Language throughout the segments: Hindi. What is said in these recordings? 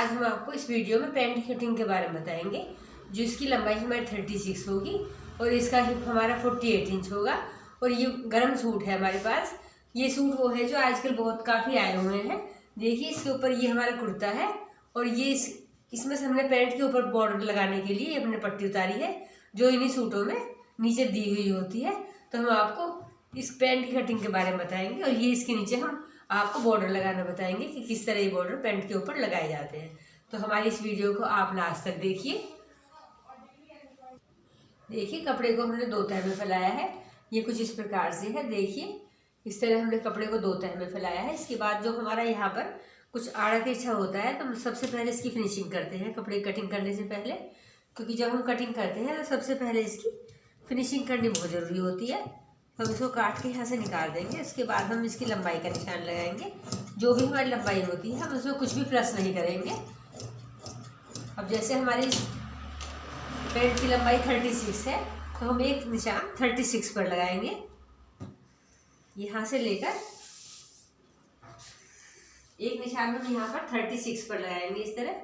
आज हम आपको इस वीडियो में पैंट की कटिंग के बारे में बताएंगे। जो इसकी लंबाई हमारी 36 होगी और इसका हिप हमारा 48 इंच होगा। और ये गर्म सूट है हमारे पास। ये सूट वो है जो आजकल बहुत काफ़ी आए हुए हैं। देखिए इसके ऊपर ये हमारा कुर्ता है और ये इसमें से हमने पैंट के ऊपर बॉर्डर लगाने के लिए हमने पट्टी उतारी है जो इन्हीं सूटों में नीचे दी हुई होती है। तो हम आपको इस पैंट की कटिंग के बारे में बताएंगे और ये इसके नीचे हम आपको बॉर्डर लगाना बताएंगे कि किस तरह ये बॉर्डर पैंट के ऊपर लगाए जाते हैं। तो हमारी इस वीडियो को आप लास्ट तक देखिए। देखिए कपड़े को हमने 2 तह में फैलाया है। ये कुछ इस प्रकार से है। देखिए इस तरह हमने कपड़े को 2 तह में फैलाया है। इसके बाद जो हमारा यहाँ पर कुछ आड़ा तिरछा होता है तो हम सबसे पहले इसकी फिनिशिंग करते हैं कपड़े की कटिंग करने से पहले। क्योंकि जब हम कटिंग करते हैं तो सबसे पहले इसकी फिनिशिंग करनी बहुत ज़रूरी होती है। हम इसको काट के यहाँ से निकाल देंगे। इसके बाद हम इसकी लंबाई का निशान लगाएंगे। जो भी हमारी लंबाई होती है हम उसमें कुछ भी प्लस नहीं करेंगे। अब जैसे हमारी पैंट की लंबाई 36 है तो हम एक निशान 36 पर लगाएंगे। यहाँ से लेकर एक निशान हम यहाँ पर 36 पर लगाएंगे इस तरह।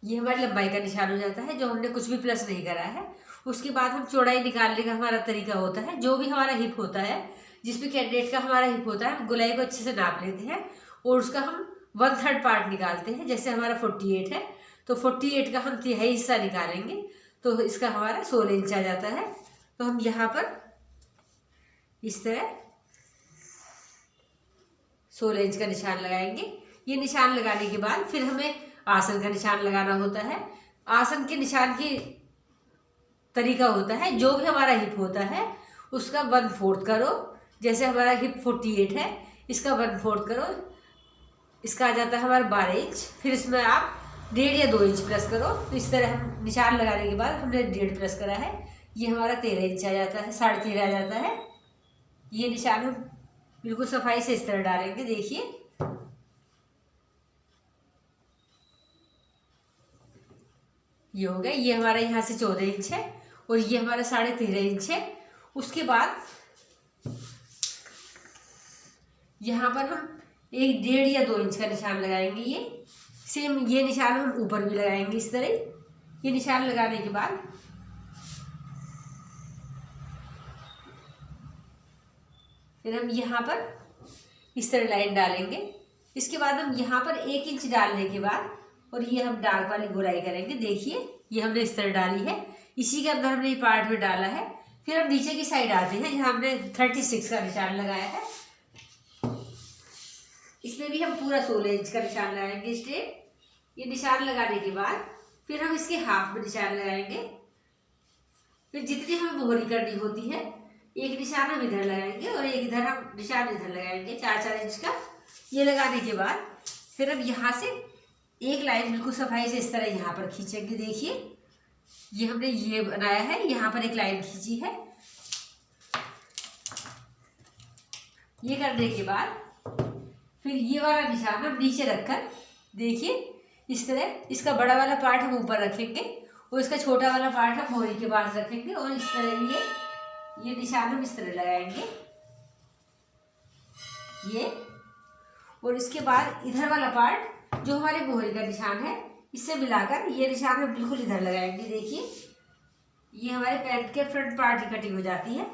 ये हमारी लंबाई का निशान हो जाता है जो हमने कुछ भी प्लस नहीं करा है। उसके बाद हम चौड़ाई निकालने का हमारा तरीका होता है। जो भी हमारा हिप होता है, जिस भी कैंडिडेट का हमारा हिप होता है, हम गोलाई को अच्छे से नाप लेते हैं और उसका हम 1/3 पार्ट निकालते हैं। जैसे हमारा 48 है तो 48 का हम 1/3 हिस्सा निकालेंगे तो इसका हमारा 16 इंच आ जाता है। तो हम यहाँ पर इस तरह 16 इंच का निशान लगाएंगे। ये निशान लगाने के बाद फिर हमें आसन का निशान लगाना होता है। आसन के निशान की तरीका होता है जो भी हमारा हिप होता है उसका 1/4 करो। जैसे हमारा हिप 48 है, इसका 1/4 करो, इसका आ जाता है हमारा 12 इंच। फिर इसमें आप 1.5 या 2 इंच प्लस करो। तो इस तरह हम निशान लगाने के बाद हमने 1.5 प्लस करा है। ये हमारा 13 इंच आ जाता है, 13.5 आ जाता है। ये निशान हम बिल्कुल सफाई से इस तरह डालेंगे। देखिए ये हो गया। ये हमारा यहाँ से 14 इंच है और ये हमारा 13.5 इंच है। उसके बाद यहाँ पर हम 1.5 या 2 इंच का निशान लगाएंगे। ये सेम ये निशान हम ऊपर भी लगाएंगे इस तरह। ये निशान लगाने के बाद फिर हम यहाँ पर इस तरह लाइन डालेंगे। इसके बाद हम यहाँ पर 1 इंच डालने के बाद और ये हम डार्क वाली गोलाई करेंगे। देखिए ये हमने इस तरह डाली है, इसी के अंदर हमने ये पार्ट में डाला है। फिर हम नीचे की साइड आते हैं जहाँ हमने 36 का निशान लगाया है। इसमें भी हम पूरा 16 इंच का निशान लगाएंगे स्ट्रेट। ये निशान लगाने के बाद फिर हम इसके हाफ में निशान लगाएंगे। फिर जितनी हमें मोहरी करनी होती है, एक निशान हम इधर लगाएंगे और एक इधर हम निशान इधर लगाएंगे 4-4 इंच का। ये लगाने के बाद फिर हम यहाँ से एक लाइन बिल्कुल सफाई से इस तरह यहाँ पर खींचेंगे। देखिए ये हमने ये बनाया है, यहाँ पर एक लाइन खींची है। ये करने के बाद फिर ये वाला निशान हम नीचे रखकर देखिए इस तरह इसका बड़ा वाला पार्ट हम ऊपर रखेंगे और इसका छोटा वाला पार्ट हम मोहरी के पास रखेंगे और इस तरह ये निशान हम इस तरह लगाएंगे ये। और इसके बाद इधर वाला पार्ट जो हमारे मोहरी का निशान है इससे मिलाकर ये निशान हम बिल्कुल इधर लगाएंगे। देखिए ये हमारे पैंट के फ्रंट पार्ट की कटिंग हो जाती है।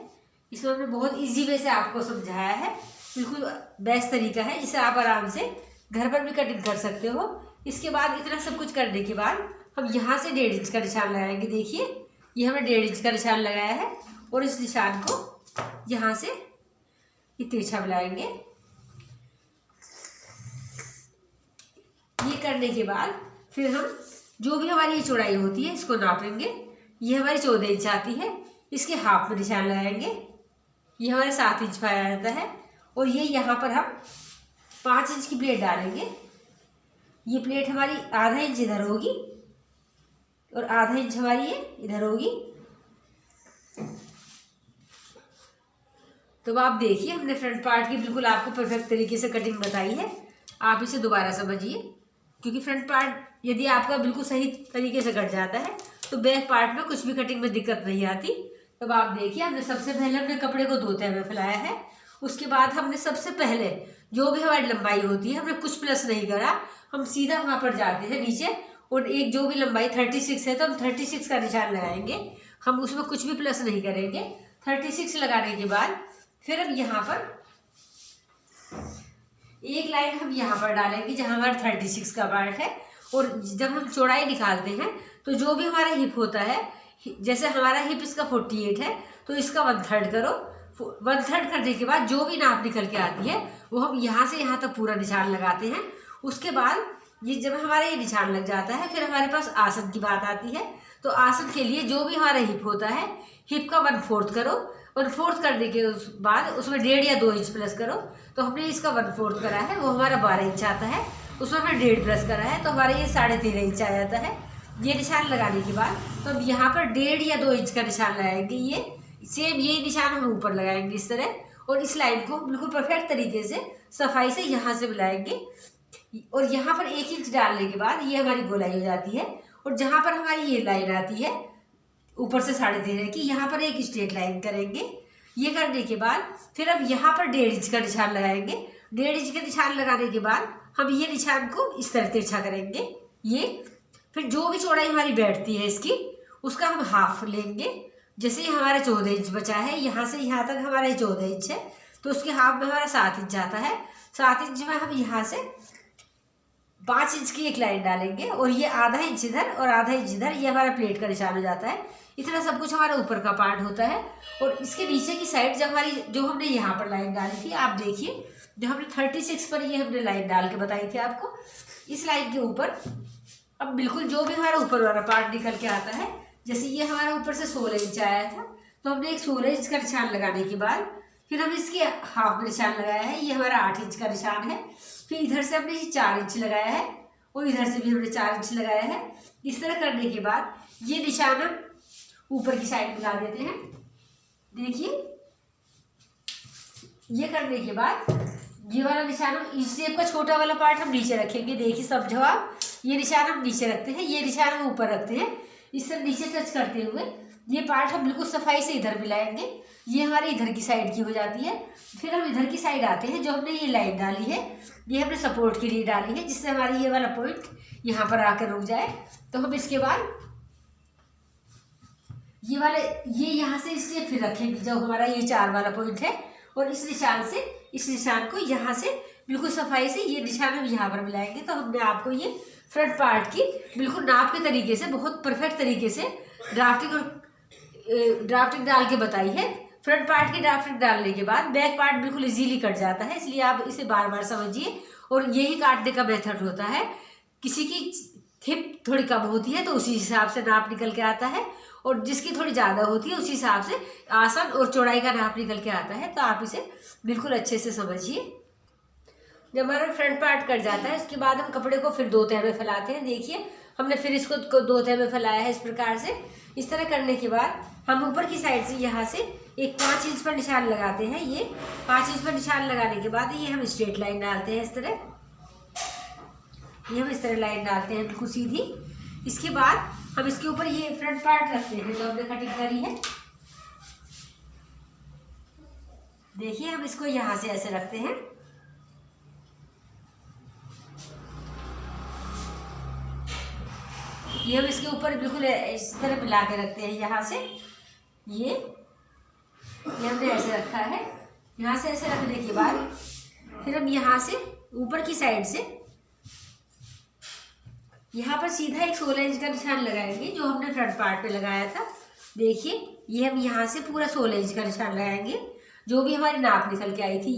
इसमें हमने बहुत इजी वे से आपको समझाया है। बिल्कुल बेस्ट तरीका है जिसे आप आराम से घर पर भी कटिंग कर सकते हो। इसके बाद इतना सब कुछ करने के बाद हम यहाँ से 1.5 इंच का निशान लगाएंगे। देखिए ये हमने 1.5 इंच का निशान लगाया है और इस निशान को यहाँ से ये तिरछा मिलाएंगे। ये करने के बाद फिर हम जो भी हमारी ये चौड़ाई होती है इसको नापेंगे। ये हमारी 14 इंच आती है, इसके हाफ में निशान लगाएंगे। ये हमारे 7 इंच पाया जाता है और ये यहाँ पर हम 5 इंच की प्लेट डालेंगे। ये प्लेट हमारी आधा इंच इधर होगी और आधा इंच हमारी ये इधर होगी। तो आप देखिए हमने फ्रंट पार्ट की बिल्कुल आपको परफेक्ट तरीके से कटिंग बताई है। आप इसे दोबारा समझिए क्योंकि फ्रंट पार्ट यदि आपका बिल्कुल सही तरीके से कट जाता है तो बैक पार्ट में कुछ भी कटिंग में दिक्कत नहीं आती। तब आप देखिए हमने सबसे पहले अपने कपड़े को 2 तह में फैलाया है उसके बाद हमने सबसे पहले जो भी हमारी लंबाई होती है हमने कुछ प्लस नहीं करा, हम सीधा वहाँ पर जाते हैं नीचे और एक जो भी लंबाई 36 है तो हम 36 का निशान लगाएंगे, हम उसमें कुछ भी प्लस नहीं करेंगे। 36 लगाने के बाद फिर हम यहाँ पर एक लाइन हम यहाँ पर डालेंगे जहाँ हमारा 36 का पार्ट है। और जब हम चौड़ाई निकालते हैं तो जो भी हमारा हिप होता है, जैसे हमारा हिप इसका 48 है तो इसका 1/3 करो। 1/3 करने के बाद जो भी नाप निकल के आती है वो हम यहाँ से यहाँ तक पूरा निशान लगाते हैं। उसके बाद ये जब हमारा ये निशान लग जाता है फिर हमारे पास आसन की बात आती है। तो आसन के लिए जो भी हमारा हिप होता है, हिप का 1/4 करो। 1/4 करने के बाद उसमें 1.5 या 2 इंच प्लस करो। तो हमने इसका 1/4 करा है, वो हमारा 12 इंच आता है, उसमें हमने 1.5 प्लस करा है तो हमारा ये 13.5 इंच आ जाता है। ये निशान लगाने के बाद तो अब यहाँ पर 1.5 या 2 इंच का निशान लगाएंगे। ये सेम ये निशान हम ऊपर लगाएंगे इस तरह, और इस लाइन को बिल्कुल परफेक्ट तरीके से सफाई से यहाँ से मिलाएंगे। और यहाँ पर 1 इंच डालने के बाद ये हमारी गोलाई हो जाती है। और जहाँ पर हमारी ये लाइन आती है ऊपर से 13.5 की, यहाँ पर एक स्ट्रेट लाइन करेंगे। ये करने के बाद फिर अब यहाँ पर 1.5 इंच का निशान लगाएंगे। 1.5 इंच का निशान लगाने के बाद हम ये निशान को इस तरह तिरछा करेंगे। ये फिर जो भी चौड़ाई हमारी बैठती है इसकी, उसका हम हाफ लेंगे। जैसे ही हमारा 14 इंच बचा है, यहाँ से यहाँ तक हमारा 14 इंच है तो उसके हाफ में हमारा 7 इंच आता है। 7 इंच में हम यहाँ से 5 इंच की एक लाइन डालेंगे और ये आधा इंच इधर और आधा इंच इधर, ये हमारा प्लेट का निशान हो जाता है। इतना सब कुछ हमारा ऊपर का पार्ट होता है। और इसके नीचे की साइड जब हमारी जो हमने यहाँ पर लाइन डाली थी, आप देखिए जो हमने 36 पर ये हमने लाइन डाल के बताई थी आपको, इस लाइन के ऊपर अब बिल्कुल जो भी हमारा ऊपर वाला पार्ट निकल के आता है, जैसे ये हमारा ऊपर से 16 इंच आया था तो हमने एक 16 इंच का निशान लगाने के बाद फिर हम इसके हाफ में निशान लगाया है। ये हमारा 8 इंच का निशान है। फिर इधर से हमने 4 इंच लगाया है और इधर से भी हमने 4 इंच लगाया है। इस तरह करने के बाद ये निशान हम ऊपर की साइड मिला देते हैं। देखिए ये करने के बाद ये वाला निशान हम इस शेप का छोटा वाला पार्ट हम नीचे रखेंगे। देखिए सब जवाब, ये निशान हम नीचे रखते हैं, ये निशान हम ऊपर रखते हैं। इस तरह नीचे टच करते हुए ये पार्ट हम बिल्कुल सफाई से इधर मिलाएंगे। ये हमारी इधर की साइड की हो जाती है। फिर हम इधर की साइड आते हैं। जो हमने ये लाइन डाली है ये हमने सपोर्ट के लिए डाली है, जिससे हमारी ये वाला पॉइंट यहाँ पर आकर रुक जाए। तो हम इसके बाद ये वाले ये यहाँ से इसलिए फिर रखेंगे जब हमारा ये 4 वाला पॉइंट है, और इस निशान से इस निशान को यहाँ से बिल्कुल सफाई से ये निशान हम यहाँ पर मिलाएंगे। तो हमने आपको ये फ्रंट पार्ट की बिल्कुल नाप के तरीके से बहुत परफेक्ट तरीके से ड्राफ्टिंग डाल के बताई है। फ्रंट पार्ट की ड्राफ्टिंग डालने के बाद बैक पार्ट बिल्कुल इजीली कट जाता है, इसलिए आप इसे बार बार समझिए। और यही काटने का मेथड होता है। किसी की हिप थोड़ी कम होती है तो उसी हिसाब से नाप निकल के आता है, और जिसकी थोड़ी ज़्यादा होती है उसी हिसाब से आसन और चौड़ाई का नाप निकल के आता है। तो आप इसे बिल्कुल अच्छे से समझिए। जब हमारा फ्रंट पार्ट कट जाता है उसके बाद हम कपड़े को फिर 2 तह में फैलाते हैं। देखिए हमने फिर इसको 2 तह में फैलाया है इस प्रकार से। इस तरह करने के बाद हम ऊपर की साइड से यहाँ से एक 5 इंच पर निशान लगाते हैं। ये 5 इंच पर निशान लगाने के बाद ये हम स्ट्रेट लाइन डालते हैं। इस तरह ये हम इस तरह लाइन डालते हैं बिल्कुल सीधी। इसके बाद हम इसके ऊपर ये फ्रंट पार्ट रखते हैं जो हमने कटिंग करी है। देखिए हम इसको यहाँ से ऐसे रखते हैं। ये हम इसके ऊपर बिल्कुल इस तरह मिला के रखते हैं। यहाँ से ये हमने ऐसे रखा है। यहाँ से ऐसे रखने के बाद फिर हम यहाँ से ऊपर की साइड से यहाँ पर सीधा एक 16 इंच का निशान लगाएंगे जो हमने फ्रंट पार्ट पे लगाया था। देखिए ये हम यहाँ से पूरा 16 इंच का निशान लगाएंगे। जो भी हमारी नाप निकल के आई थी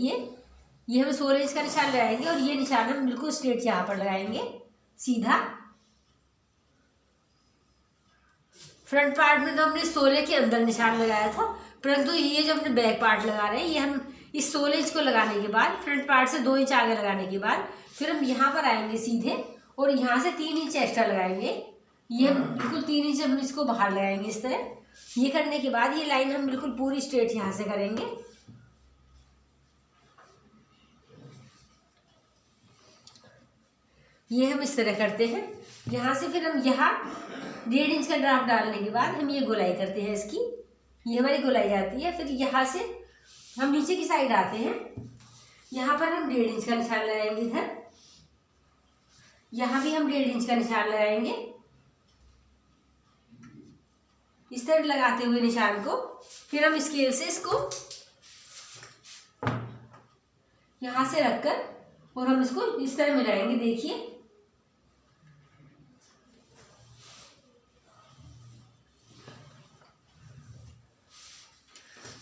ये हम 16 इंच का निशान लगाएंगे, और ये निशान हम बिल्कुल स्ट्रेट यहाँ पर लगाएंगे सीधा। फ्रंट पार्ट में तो हमने 16 के अंदर निशान लगाया था, परंतु ये जो हमने बैक पार्ट लगा रहे हैं ये हम इस 16 इंच को लगाने के बाद फ्रंट पार्ट से 2 इंच आगे लगाने के बाद फिर हम यहाँ पर आएंगे सीधे, और यहाँ से 3 इंच एक्स्ट्रा लगाएंगे। ये हम बिल्कुल 3 इंच हम इसको बाहर लगाएंगे इस तरह। ये करने के बाद ये लाइन हम बिल्कुल पूरी स्ट्रेट यहाँ से करेंगे। ये हम इस तरह करते हैं। यहाँ से फिर हम यहाँ 1.5 इंच का ड्राफ्ट डालने के बाद हम ये गोलाई करते हैं इसकी। ये हमारी गोलाई आती है। फिर यहाँ से हम नीचे की साइड आते हैं। यहाँ पर हम 1.5 इंच का निशान लगाएंगे इधर, यहाँ भी हम 1.5 इंच का निशान लगाएंगे। इस तरह लगाते हुए निशान को फिर हम स्केल से इसको यहाँ से रखकर और हम इसको इस तरह मिलाएंगे। देखिए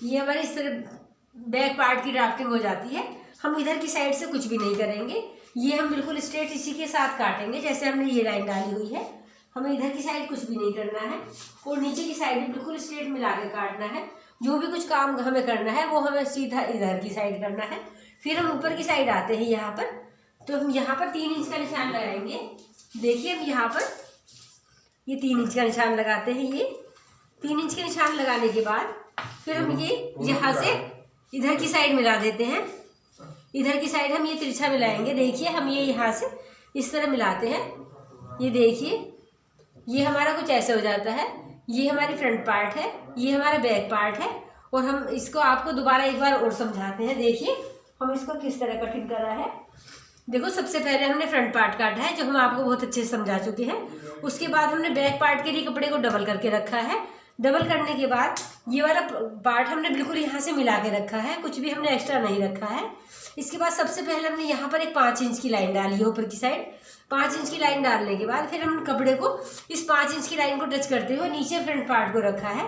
ये हमारे इस तरह बैक पार्ट की ड्राफ्टिंग हो जाती है। हम इधर की साइड से कुछ भी नहीं करेंगे, ये हम बिल्कुल स्ट्रेट इसी के साथ काटेंगे जैसे हमने ये लाइन डाली हुई है। हमें इधर की साइड कुछ भी नहीं करना है और नीचे की साइड भी बिल्कुल स्ट्रेट मिला के काटना है। जो भी कुछ काम हमें करना है वो हमें सीधा इधर की साइड करना है। फिर हम ऊपर की साइड आते हैं यहाँ पर, तो हम यहाँ पर 3 इंच का निशान लगाएंगे। देखिए हम यहाँ पर ये 3 इंच का निशान लगाते हैं। ये 3 इंच के निशान लगाने के बाद फिर हम ये यहाँ से इधर की साइड मिला देते हैं। इधर की साइड हम ये तिरछा मिलाएंगे। देखिए हम ये यहाँ से इस तरह मिलाते हैं। ये देखिए ये हमारा कुछ ऐसे हो जाता है। ये हमारी फ्रंट पार्ट है, ये हमारा बैक पार्ट है। और हम इसको आपको दोबारा एक बार और समझाते हैं। देखिए हम इसको किस तरह कटिंग कर रहा है। देखो सबसे पहले हमने फ्रंट पार्ट काटा है जो हम आपको बहुत अच्छे से समझा चुके हैं। उसके बाद हमने बैक पार्ट के लिए कपड़े को डबल करके रखा है। डबल करने के बाद ये वाला पार्ट हमने बिल्कुल यहाँ से मिला के रखा है, कुछ भी हमने एक्स्ट्रा नहीं रखा है। इसके बाद सबसे पहले हमने यहाँ पर एक 5 इंच की लाइन डाली है ऊपर की साइड। 5 इंच की लाइन डालने के बाद फिर हमने कपड़े को इस 5 इंच की लाइन को टच करते हुए नीचे फ्रंट पार्ट को रखा है।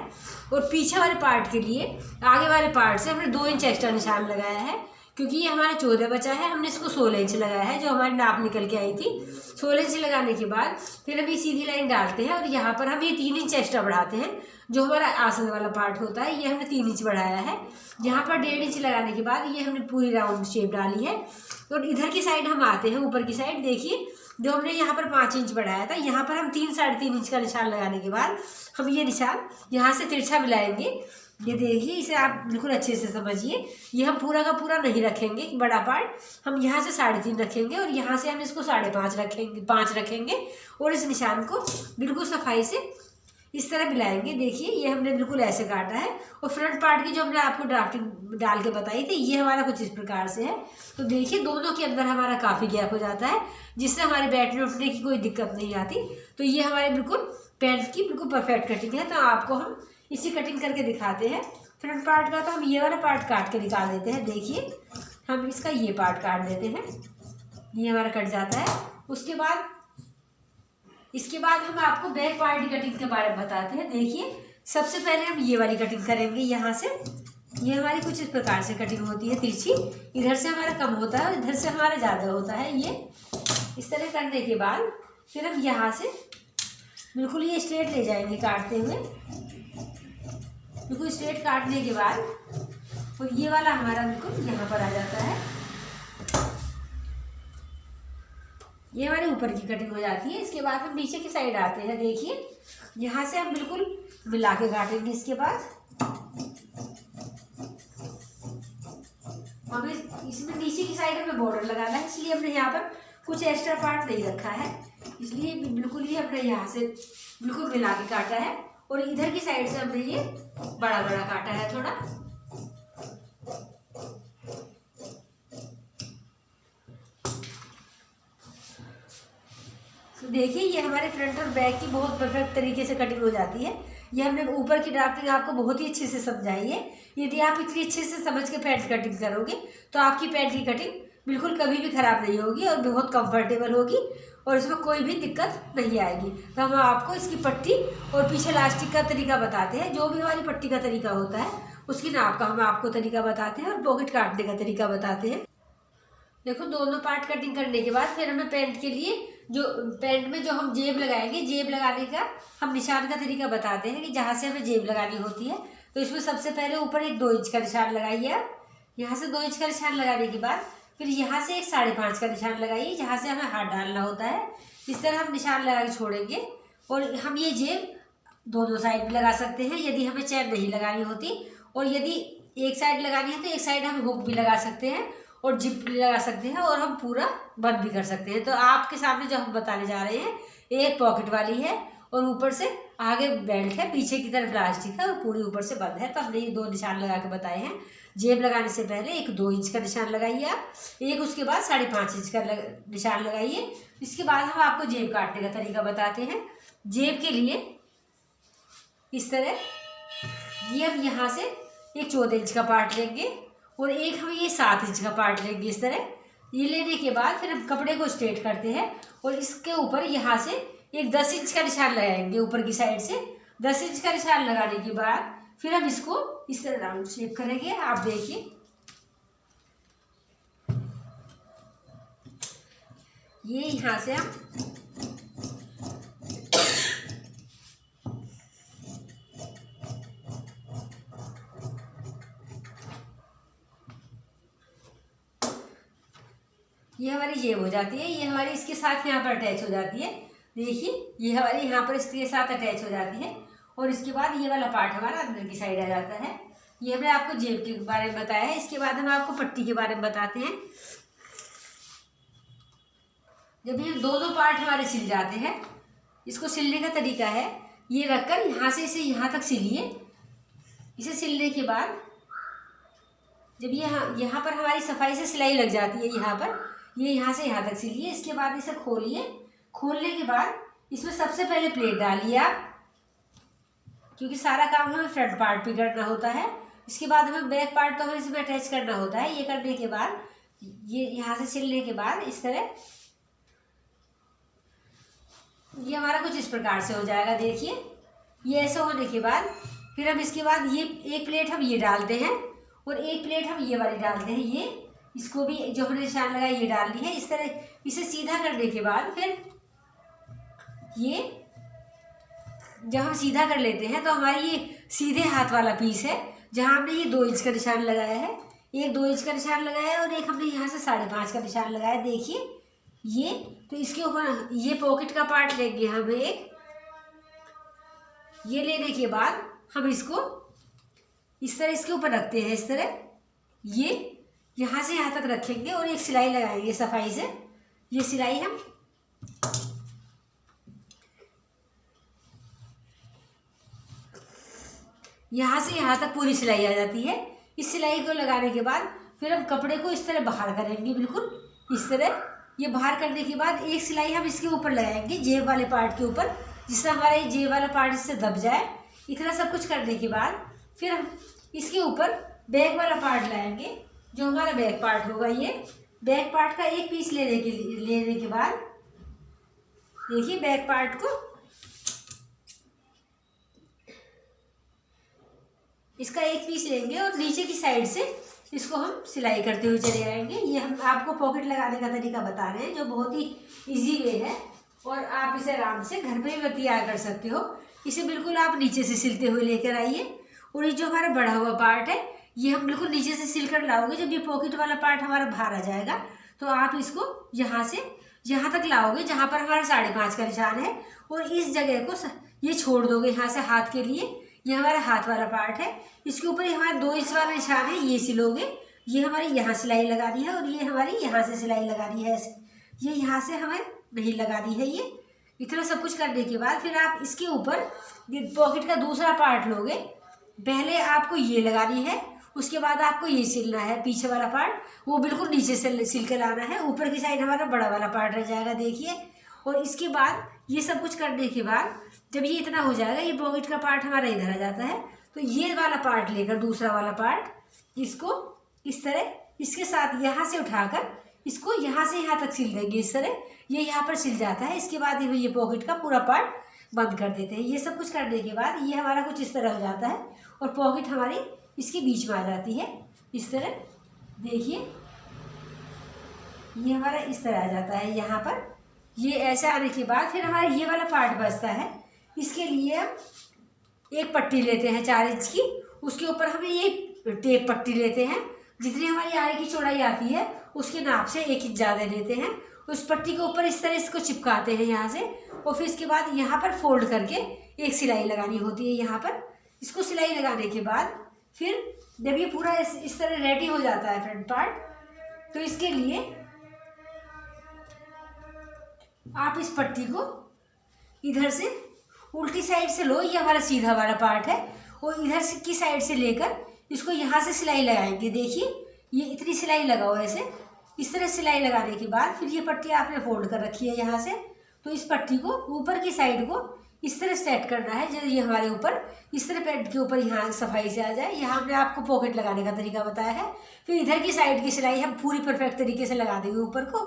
और पीछे वाले पार्ट के लिए आगे वाले पार्ट से हमने 2 इंच एक्स्ट्रा निशान लगाया है, क्योंकि ये हमारा 14 बचा है। हमने इसको 16 इंच लगाया है, जो हमारी नाप निकल के आई थी। 16 इंच लगाने के बाद फिर हम ये सीधी लाइन डालते हैं और यहाँ पर हम ये 3 इंच एक्स्ट्रा बढ़ाते हैं। जो हमारा आसन वाला पार्ट होता है ये हमने 3 इंच बढ़ाया है। यहाँ पर 1.5 इंच लगाने के बाद ये हमने पूरी राउंड शेप डाली है। और इधर की साइड हम आते हैं, ऊपर की साइड। देखिए जो हमने यहाँ पर 5 इंच बढ़ाया था, यहाँ पर हम 3-3.5 इंच का निशान लगाने के बाद हम ये निशान यहाँ से तिरछा मिलाएंगे। ये देखिए इसे आप बिल्कुल अच्छे से समझिए। ये हम पूरा का पूरा नहीं रखेंगे बड़ा पार्ट, हम यहाँ से 3.5 रखेंगे और यहाँ से हम इसको 5.5 रखेंगे, 5 रखेंगे। और इस निशान को बिल्कुल सफाई से इस तरह मिलाएंगे। देखिए ये हमने बिल्कुल ऐसे काटा है। और फ्रंट पार्ट की जो हमने आपको ड्राफ्टिंग डाल के बताई थी ये हमारा कुछ इस प्रकार से है। तो देखिए दोनों के अंदर हमारा काफ़ी गैप हो जाता है, जिससे हमारे बैठने उठने की कोई दिक्कत नहीं आती। तो ये हमारे बिल्कुल पैंट की बिल्कुल परफेक्ट कटिंग है। तो आपको हम इसी कटिंग करके दिखाते हैं। फ्रंट पार्ट का तो हम ये वाला पार्ट काट के निकाल देते हैं। देखिए हम इसका ये पार्ट काट देते हैं, ये हमारा कट जाता है। इसके बाद हम आपको बैक पार्ट की कटिंग के बारे में बताते हैं। देखिए सबसे पहले हम ये वाली कटिंग करेंगे। यहाँ से ये हमारी कुछ इस प्रकार से कटिंग होती है तिरछी। इधर से हमारा कम होता है, इधर से हमारा ज़्यादा होता है। ये इस तरह करने के बाद फिर हम यहाँ से बिल्कुल ये स्ट्रेट ले जाएंगे काटते हुए। बिल्कुल स्ट्रेट काटने के बाद और ये वाला हमारा बिल्कुल यहाँ पर आ जाता है। ये हमारे ऊपर की कटिंग हो जाती है। इसके बाद हम नीचे की साइड आते हैं। देखिए यहाँ से हम बिल्कुल मिला के काटेंगे। इसके बाद हमें इसमें नीचे की साइड हमें बॉर्डर लगाना है, इसलिए हमने यहाँ पर कुछ एक्स्ट्रा पार्ट नहीं रखा है। इसलिए बिल्कुल ही हमने यहाँ से बिल्कुल मिला के काटा है। और इधर की साइड से हमने ये बड़ा बड़ा काटा है थोड़ा। तो देखिए ये हमारे फ्रंट और बैक की बहुत परफेक्ट तरीके से कटिंग हो जाती है। ये हमने ऊपर की ड्राफ्टिंग आपको बहुत ही अच्छे से समझाई है। यदि आप इतनी अच्छे से समझ के पैंट कटिंग करोगे तो आपकी पैंट की कटिंग बिल्कुल कभी भी ख़राब नहीं होगी और बहुत कंफर्टेबल होगी और इसमें कोई भी दिक्कत नहीं आएगी। तो हम आपको इसकी पट्टी और पीछे इलास्टिक का तरीका बताते हैं। जो भी हमारी पट्टी का तरीका होता है उसकी नाप का हम आपको तरीका बताते हैं और पॉकेट काटने का तरीका बताते हैं। देखो दोनों पार्ट कटिंग करने के बाद फिर हमें पैंट के लिए जो पैंट में जो हम जेब लगाएंगे, जेब लगाने का हम निशान का तरीका बताते हैं कि जहाँ से हमें जेब लगानी होती है। तो इसमें सबसे पहले ऊपर एक 2 इंच का निशान लगाइए आप। यहाँ से 2 इंच का निशान लगाने के बाद फिर यहाँ से एक 5.5 का निशान लगाइए, जहाँ से हमें हाथ डालना होता है। इस तरह हम निशान लगा के छोड़ेंगे। और हम ये जेब दोनों साइड भी लगा सकते हैं यदि हमें चैन नहीं लगानी होती। और यदि एक साइड लगानी है तो एक साइड हम हुक भी लगा सकते हैं और जिप भी लगा सकते हैं और हम पूरा बंद भी कर सकते हैं। तो आपके सामने जो हम बताने जा रहे हैं, एक पॉकेट वाली है और ऊपर से आगे बेल्ट है, पीछे की तरफ इलास्टिक है और पूरी ऊपर से बंद है। तो हमने ये 2 निशान लगा के बताए हैं। जेब लगाने से पहले एक 2 इंच का निशान लगाइए आप, एक उसके बाद 5.5 इंच का निशान लगाइए। इसके बाद हम आपको जेब काटने का तरीका बताते हैं। जेब के लिए इस तरह ये हम यहाँ से एक 14 इंच का पार्ट लेंगे और एक हम ये 7 इंच का पार्ट लेंगे। इस तरह ये लेने के बाद फिर हम कपड़े को स्ट्रेट करते हैं और इसके ऊपर यहाँ से एक 10 इंच का निशान लगाएंगे ऊपर की साइड से। 10 इंच का निशान लगाने के बाद फिर हम इसको इस तरह राउंड शेप करेंगे। आप देखिए ये यहाँ से हम ये हमारी जेब हो जाती है। ये हमारी इसके साथ यहाँ पर अटैच हो जाती है। देखिए ये हमारी यहाँ पर इसके साथ अटैच हो जाती है और इसके बाद ये वाला पार्ट हमारा अंदर की साइड आ जाता है। ये हमने आपको जेब के बारे में बताया है। इसके बाद हम आपको पट्टी के बारे में बताते हैं। जब ये दो पार्ट हमारे सिल जाते हैं, इसको सिलने का तरीका है ये रखकर यहाँ से इसे यहाँ तक सिलिए। इसे सिलने के बाद जब यहाँ पर हमारी सफाई से सिलाई लग जाती है, यहाँ पर ये यहाँ से यहाँ तक सिलिए। इसके बाद इसे खोलिए। खोलने के बाद इसमें सबसे पहले प्लेट डालिए आप, क्योंकि सारा काम हमें फ्रंट पार्ट पे करना होता है। इसके बाद हमें बैक पार्ट तो हमें इसमें अटैच करना होता है। ये करने के बाद ये यहाँ से सिलने के बाद इस तरह ये हमारा कुछ इस प्रकार से हो जाएगा। देखिए ये ऐसा होने के बाद फिर हम इसके बाद ये एक प्लेट हम ये डालते हैं और एक प्लेट हम ये वाली डालते हैं। ये इसको भी जो हमने निशान लगाया ये डालनी है। इस तरह इसे सीधा करने के बाद फिर ये जब हम सीधा कर लेते हैं तो हमारी ये सीधे हाथ वाला पीस है, जहाँ हमने ये 2 इंच का निशान लगाया है। एक 2 इंच का निशान लगाया है और एक हमने यहाँ से 5.5 का निशान लगाया। देखिए ये तो इसके ऊपर ये पॉकेट का पार्ट लेंगे हम एक। ये लेने के बाद हम इसको इस तरह इसके ऊपर रखते हैं। इस तरह ये यहाँ से यहाँ तक रखेंगे और एक सिलाई लगाएंगे सफाई से। ये सिलाई हम यहाँ से यहाँ तक पूरी सिलाई आ जाती है। इस सिलाई को लगाने के बाद फिर हम कपड़े को इस तरह बाहर करेंगे, बिल्कुल इस तरह। ये बाहर करने के बाद एक सिलाई हम इसके ऊपर लगाएंगे जेब वाले पार्ट के ऊपर, जिससे हमारा ये जेब वाला पार्ट इससे दब जाए। इतना सब कुछ करने के बाद फिर हम इसके ऊपर बैक वाला पार्ट लाएंगे, जो हमारा बैक पार्ट होगा। ये बैक पार्ट का एक पीस लेने के बाद देखिए बैक पार्ट को इसका एक पीस लेंगे और नीचे की साइड से इसको हम सिलाई करते हुए चले आएंगे। ये हम आपको पॉकेट लगाने का तरीका बता रहे हैं, जो बहुत ही इजी वे है और आप इसे आराम से घर पे भी तैयार कर सकते हो। इसे बिल्कुल आप नीचे से सिलते हुए लेकर आइए और ये जो हमारा बढ़ा हुआ पार्ट है ये हम बिल्कुल नीचे से सिल कर लाओगे। जब ये पॉकेट वाला पार्ट हमारा बाहर आ जाएगा तो आप इसको यहाँ से यहाँ तक लाओगे जहाँ पर हमारा 5.5 का निशान है और इस जगह को ये छोड़ दोगे यहाँ से हाथ के लिए। ये हमारा हाथ वाला पार्ट है, इसके ऊपर ये हमारा 2 इंच वाला निशान है, ये सिलोगे। ये हमारी यहाँ सिलाई लगानी है और ये हमारी यहाँ से सिलाई लगानी है। ऐसे ये यहाँ से हमें नहीं लगानी है। ये इतना सब कुछ करने के बाद फिर आप इसके ऊपर ये पॉकेट का दूसरा पार्ट लोगे। पहले आपको ये लगानी है, उसके बाद आपको ये सिलना है पीछे वाला पार्ट, वो बिल्कुल नीचे से सिल कर लाना है। ऊपर की साइड हमारा बड़ा वाला पार्ट रह जाएगा। देखिए और इसके बाद ये सब कुछ करने के बाद जब ये इतना हो जाएगा, ये पॉकेट का पार्ट हमारा इधर आ जाता है, तो ये वाला पार्ट लेकर दूसरा वाला पार्ट इसको इस तरह इसके साथ यहाँ से उठाकर इसको यहाँ से यहाँ तक सिल देंगे। इस तरह ये यहाँ पर सिल जाता है। इसके बाद ये पॉकेट का पूरा पार्ट बंद कर देते हैं। ये सब कुछ करने के बाद ये हमारा कुछ इस तरह हो जाता है और पॉकेट हमारी इसके बीच में आ जाती है। इस तरह देखिए ये हमारा इस तरह आ जाता है यहाँ पर। ये ऐसे आने के बाद फिर हमारा ये वाला पार्ट बचता है। इसके लिए हम एक पट्टी लेते हैं 4 इंच की, उसके ऊपर हम ये टेप पट्टी लेते हैं। जितनी हमारी आगे की चौड़ाई आती है उसके नाप से 1 इंच ज़्यादा लेते हैं। उस पट्टी के ऊपर इस तरह इसको चिपकाते हैं यहाँ से और फिर इसके बाद यहाँ पर फोल्ड करके एक सिलाई लगानी होती है यहाँ पर। इसको सिलाई लगाने के बाद फिर जब ये पूरा इस तरह रेडी हो जाता है फ्रंट पार्ट, तो इसके लिए आप इस पट्टी को इधर से उल्टी साइड से लो, ये हमारा सीधा वाला पार्ट है, और इधर की साइड से लेकर इसको यहाँ से सिलाई लगाएंगे। देखिए ये इतनी सिलाई लगाओ ऐसे, इस तरह सिलाई लगाने के बाद फिर ये पट्टी आपने फोल्ड कर रखी है यहाँ से, तो इस पट्टी को ऊपर की साइड को इस तरह सेट करना है जो ये हमारे ऊपर इस तरह पैंट के ऊपर यहाँ सफाई से आ जाए। यहाँ हमने आपको पॉकेट लगाने का तरीका बताया है। फिर इधर की साइड की सिलाई हम पूरी परफेक्ट तरीके से लगा देंगे ऊपर को,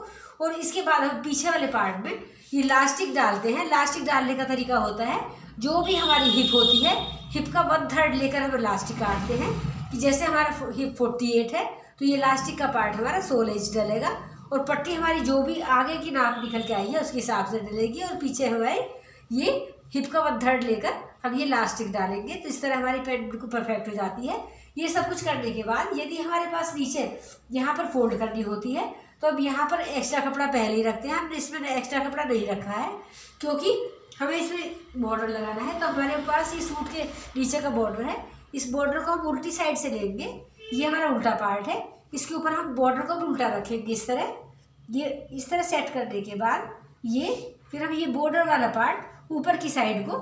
और इसके बाद हम पीछे वाले पार्ट में ये इलास्टिक डालते हैं। इलास्टिक डालने का तरीका होता है, जो भी हमारी हिप होती है, हिप का 1/3 लेकर हम इलास्टिक काटते हैं कि जैसे हमारा हिप 48 है तो ये इलास्टिक का पार्ट हमारा 16 इंच डलेगा, और पट्टी हमारी जो भी आगे की नाप निकल के आई है उसके हिसाब से डलेगी, और पीछे हमारे ये हिप का 1/3 लेकर हम ये इलास्टिक डालेंगे। तो इस तरह हमारी पैंट बिल्कुल परफेक्ट हो जाती है। ये सब कुछ करने के बाद यदि हमारे पास नीचे यहाँ पर फोल्ड करनी होती है तो अब यहाँ पर एक्स्ट्रा कपड़ा पहले ही रखते हैं। हमने इसमें एक्स्ट्रा कपड़ा नहीं रखा है क्योंकि हमें इसमें बॉर्डर लगाना है। तो हमारे पास ये सूट के नीचे का बॉर्डर है, इस बॉर्डर को हम उल्टी साइड से लेंगे। ये हमारा उल्टा पार्ट है, इसके ऊपर हम बॉर्डर को भी उल्टा रखेंगे इस तरह। ये इस तरह सेट करने के बाद ये फिर हम ये बॉर्डर वाला पार्ट ऊपर की साइड को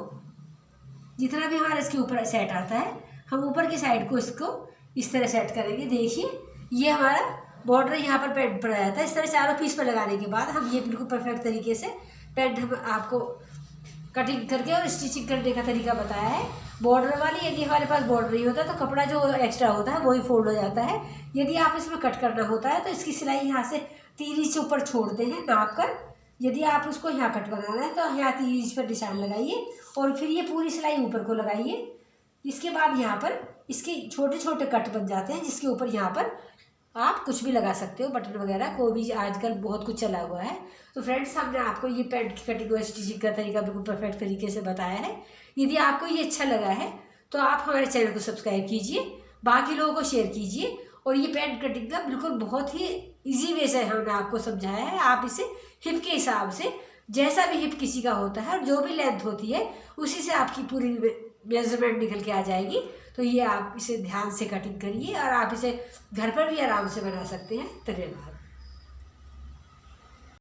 जितना भी हमारा इसके ऊपर सेट आता है, हम ऊपर की साइड को इसको इस तरह सेट करेंगे। देखिए ये हमारा बॉर्डर यहाँ पर पैंट पर आ जाता है। इस तरह चारों पीस पर लगाने के बाद हम ये बिल्कुल परफेक्ट तरीके से पैंट हम आपको कटिंग करके और स्टिचिंग करने का तरीका बताया है। बॉर्डर वाली यदि हमारे पास बॉर्डर नहीं होता तो कपड़ा जो एक्स्ट्रा होता है वही फोल्ड हो जाता है। यदि आप इसमें कट करना होता है तो इसकी सिलाई यहाँ से 3 इंच ऊपर छोड़ते हैं नाप कर। यदि आप उसको यहाँ कट बनाना है तो यहाँ 3 इंच पर निशान लगाइए और फिर ये पूरी सिलाई ऊपर को लगाइए। इसके बाद यहाँ पर इसके छोटे छोटे कट बन जाते हैं जिसके ऊपर यहाँ पर आप कुछ भी लगा सकते हो, बटन वगैरह को भी आजकल बहुत कुछ चला हुआ है। तो फ्रेंड्स हमने आपको ये पैंट की कटिंग और स्टिचिंग का तरीका बिल्कुल परफेक्ट तरीके से बताया है। यदि आपको ये अच्छा लगा है तो आप हमारे चैनल को सब्सक्राइब कीजिए, बाकी लोगों को शेयर कीजिए। और ये पैंट कटिंग का बिल्कुल बहुत ही ईजी वे से हमने आपको समझाया है। आप इसे हिप के हिसाब से, जैसा भी हिप किसी का होता है और जो भी लेंथ होती है उसी से आपकी पूरी मेजरमेंट निकल के आ जाएगी। तो ये आप इसे ध्यान से कटिंग करिए और आप इसे घर पर भी आराम से बना सकते हैं। धन्यवाद।